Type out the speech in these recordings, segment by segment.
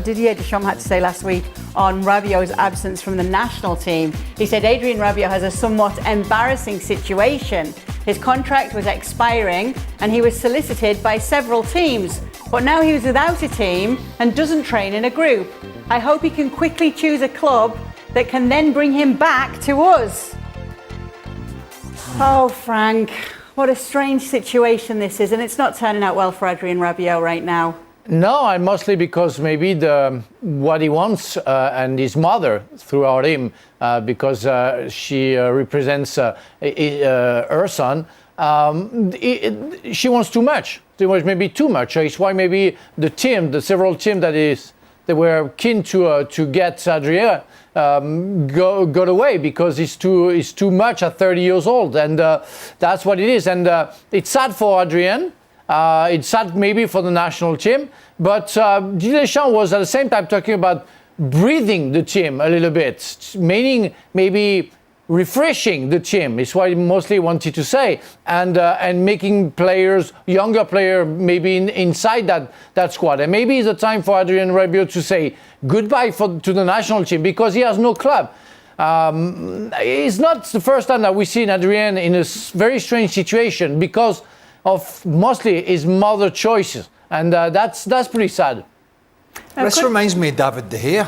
Didier Deschamps had to say last week on Rabiot's absence from the national team. He said Adrien Rabiot has a somewhat embarrassing situation. His contract was expiring and he was solicited by several teams. But now he was without a team and doesn't train in a group. I hope he can quickly choose a club that can then bring him back to us. Oh, Frank, what a strange situation this is, and it's not turning out well for Adrien Rabiot right now. No, and mostly because maybe what he wants and his mother throughout him, because she represents her son. She wants too much. There was maybe too much. It's why maybe the several teams they were keen to get Adrien got away, because it's too much at 30 years old, and that's what it is. And it's sad for Adrien. It's sad maybe for the national team, but Didier Deschamps was at the same time talking about breathing the team a little bit, meaning maybe refreshing the team. It's what he mostly wanted to say, and making players, younger player, maybe inside that squad. And maybe it's a time for Adrien Rabiot to say goodbye to the national team, because he has no club. It's not the first time that we've seen Adrien in a very strange situation because of mostly his mother choices, and that's pretty sad. This reminds me of David De Gea,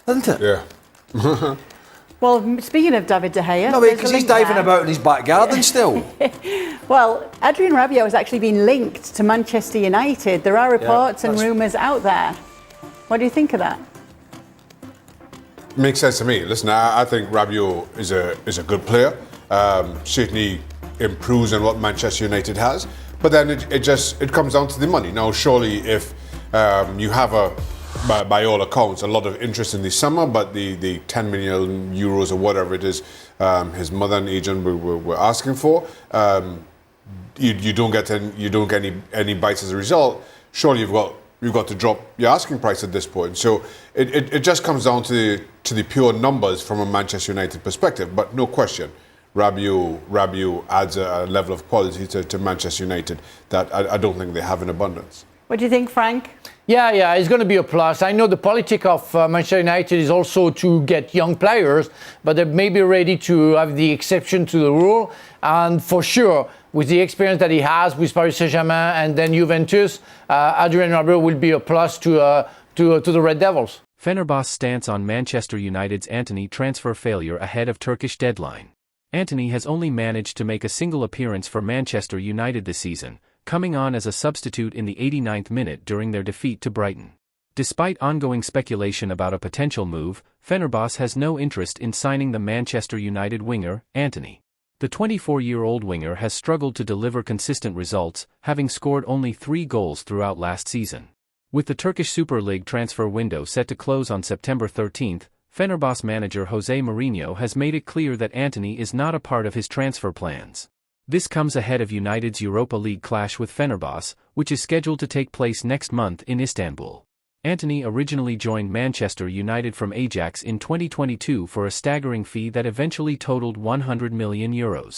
doesn't it? Yeah. Well, speaking of David De Gea... No, because he's diving about in his back garden still. Well, Adrien Rabiot has actually been linked to Manchester United. There are reports and rumours out there. What do you think of that? Makes sense to me. Listen, I think Rabiot is a good player. Certainly improves on what Manchester United has. But then it comes down to the money. Now, surely if you have by all accounts, a lot of interest in the summer, but the 10 million euros or whatever it is, his mother and agent were asking for, you don't get any bites as a result. Surely you've got to drop your asking price at this point. So it just comes down to the pure numbers from a Manchester United perspective. But no question, Rabiot adds a level of quality to Manchester United that I don't think they have in abundance. What do you think, Frank? Yeah, it's going to be a plus. I know the politic of Manchester United is also to get young players, but they may be ready to have the exception to the rule. And for sure, with the experience that he has with Paris Saint-Germain and then Juventus, Adrien Rabiot will be a plus to the Red Devils. Fenerbahçe's stance on Manchester United's Antony transfer failure ahead of Turkish deadline. Antony has only managed to make a single appearance for Manchester United this season, coming on as a substitute in the 89th minute during their defeat to Brighton. Despite ongoing speculation about a potential move, Fenerbahçe has no interest in signing the Manchester United winger, Antony. The 24-year-old winger has struggled to deliver consistent results, having scored only 3 goals throughout last season. With the Turkish Super League transfer window set to close on September 13th, Fenerbahçe manager Jose Mourinho has made it clear that Antony is not a part of his transfer plans. This comes ahead of United's Europa League clash with Fenerbahçe, which is scheduled to take place next month in Istanbul. Antony originally joined Manchester United from Ajax in 2022 for a staggering fee that eventually totaled €100 million.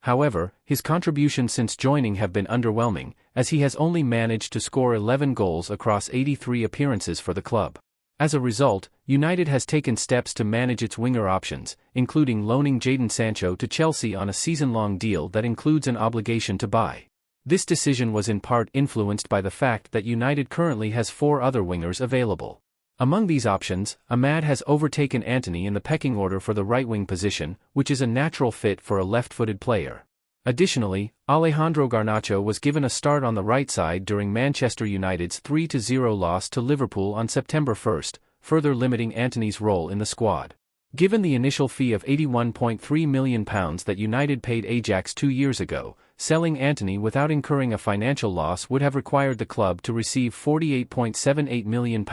However, his contributions since joining have been underwhelming, as he has only managed to score 11 goals across 83 appearances for the club. As a result, United has taken steps to manage its winger options, including loaning Jadon Sancho to Chelsea on a season-long deal that includes an obligation to buy. This decision was in part influenced by the fact that United currently has 4 other wingers available. Among these options, Ahmad has overtaken Antony in the pecking order for the right-wing position, which is a natural fit for a left-footed player. Additionally, Alejandro Garnacho was given a start on the right side during Manchester United's 3-0 loss to Liverpool on September 1st, further limiting Antony's role in the squad. Given the initial fee of £81.3 million that United paid Ajax 2 years ago, selling Antony without incurring a financial loss would have required the club to receive £48.78 million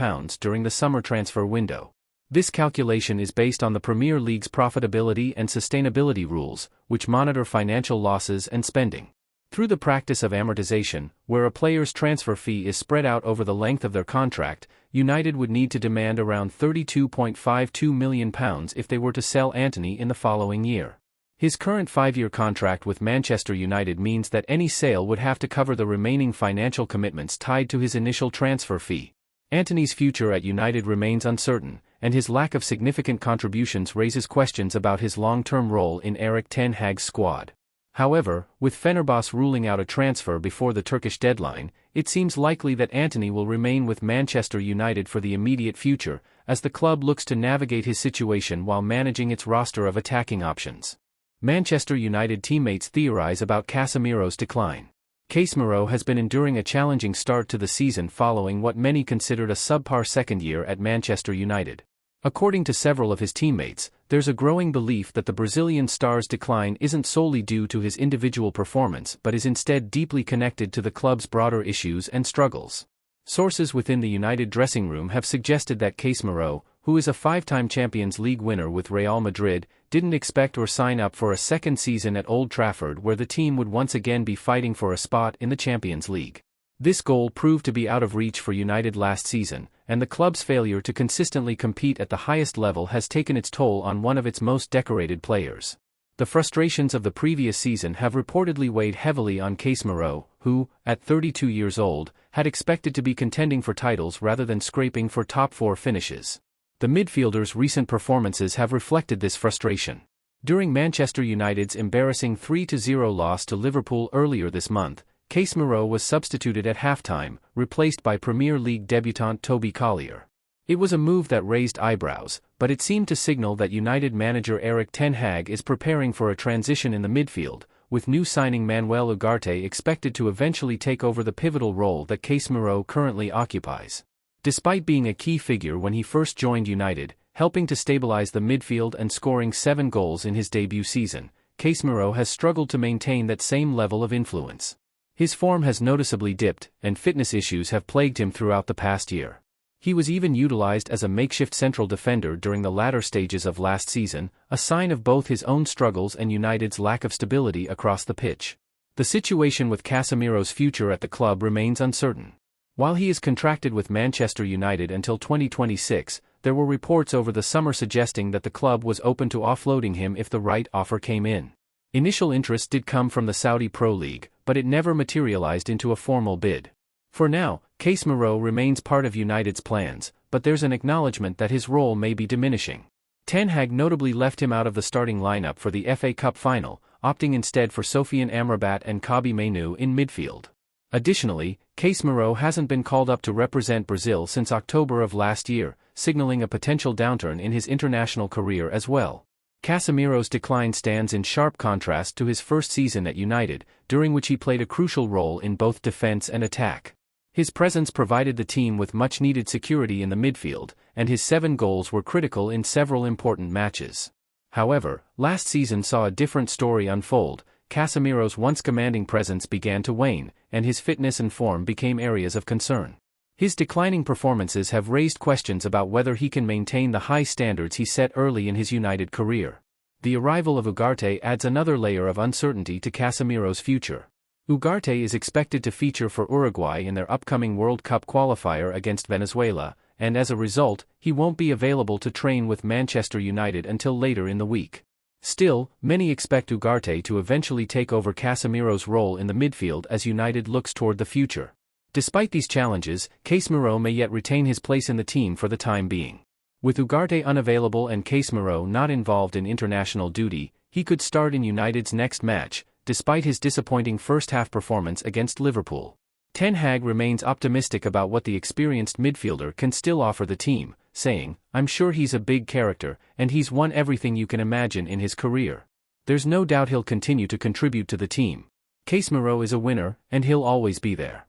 during the summer transfer window. This calculation is based on the Premier League's profitability and sustainability rules, which monitor financial losses and spending. Through the practice of amortization, where a player's transfer fee is spread out over the length of their contract, United would need to demand around £32.52 million if they were to sell Antony in the following year. His current 5-year contract with Manchester United means that any sale would have to cover the remaining financial commitments tied to his initial transfer fee. Antony's future at United remains uncertain, and his lack of significant contributions raises questions about his long-term role in Erik ten Hag's squad. However, with Fenerbahce ruling out a transfer before the Turkish deadline, it seems likely that Antony will remain with Manchester United for the immediate future, as the club looks to navigate his situation while managing its roster of attacking options. Manchester United teammates theorize about Casemiro's decline. Casemiro has been enduring a challenging start to the season following what many considered a subpar second year at Manchester United. According to several of his teammates, there's a growing belief that the Brazilian star's decline isn't solely due to his individual performance but is instead deeply connected to the club's broader issues and struggles. Sources within the United dressing room have suggested that Casemiro, who is a five-time Champions League winner with Real Madrid, didn't expect or sign up for a second season at Old Trafford where the team would once again be fighting for a spot in the Champions League. This goal proved to be out of reach for United last season, and the club's failure to consistently compete at the highest level has taken its toll on one of its most decorated players. The frustrations of the previous season have reportedly weighed heavily on Casemiro, who, at 32 years old, had expected to be contending for titles rather than scraping for top-four finishes. The midfielder's recent performances have reflected this frustration. During Manchester United's embarrassing 3-0 loss to Liverpool earlier this month, Casemiro was substituted at halftime, replaced by Premier League debutant Toby Collier. It was a move that raised eyebrows, but it seemed to signal that United manager Erik ten Hag is preparing for a transition in the midfield, with new signing Manuel Ugarte expected to eventually take over the pivotal role that Casemiro currently occupies. Despite being a key figure when he first joined United, helping to stabilize the midfield and scoring 7 goals in his debut season, Casemiro has struggled to maintain that same level of influence. His form has noticeably dipped, and fitness issues have plagued him throughout the past year. He was even utilized as a makeshift central defender during the latter stages of last season, a sign of both his own struggles and United's lack of stability across the pitch. The situation with Casemiro's future at the club remains uncertain. While he is contracted with Manchester United until 2026, there were reports over the summer suggesting that the club was open to offloading him if the right offer came in. Initial interest did come from the Saudi Pro League, but it never materialized into a formal bid. For now, Casemiro remains part of United's plans, but there's an acknowledgement that his role may be diminishing. Ten Hag notably left him out of the starting lineup for the FA Cup final, opting instead for Sofiane Amrabat and Kobbie Mainoo in midfield. Additionally, Casemiro hasn't been called up to represent Brazil since October of last year, signaling a potential downturn in his international career as well. Casemiro's decline stands in sharp contrast to his first season at United, during which he played a crucial role in both defense and attack. His presence provided the team with much-needed security in the midfield, and his 7 goals were critical in several important matches. However, last season saw a different story unfold. Casemiro's once commanding presence began to wane, and his fitness and form became areas of concern. His declining performances have raised questions about whether he can maintain the high standards he set early in his United career. The arrival of Ugarte adds another layer of uncertainty to Casemiro's future. Ugarte is expected to feature for Uruguay in their upcoming World Cup qualifier against Venezuela, and as a result, he won't be available to train with Manchester United until later in the week. Still, many expect Ugarte to eventually take over Casemiro's role in the midfield as United looks toward the future. Despite these challenges, Casemiro may yet retain his place in the team for the time being. With Ugarte unavailable and Casemiro not involved in international duty, he could start in United's next match, despite his disappointing first-half performance against Liverpool. Ten Hag remains optimistic about what the experienced midfielder can still offer the team, saying, "I'm sure he's a big character, and he's won everything you can imagine in his career. There's no doubt he'll continue to contribute to the team. Casemiro is a winner, and he'll always be there."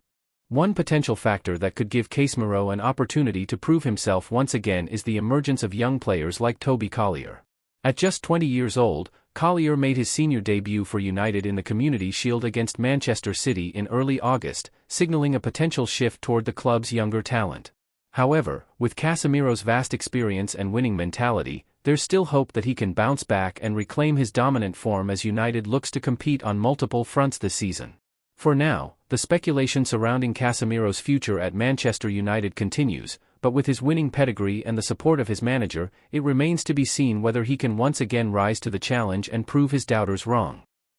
One potential factor that could give Casemiro an opportunity to prove himself once again is the emergence of young players like Toby Collier. At just 20 years old, Collier made his senior debut for United in the Community Shield against Manchester City in early August, signaling a potential shift toward the club's younger talent. However, with Casemiro's vast experience and winning mentality, there's still hope that he can bounce back and reclaim his dominant form as United looks to compete on multiple fronts this season. For now, the speculation surrounding Casemiro's future at Manchester United continues, but with his winning pedigree and the support of his manager, it remains to be seen whether he can once again rise to the challenge and prove his doubters wrong.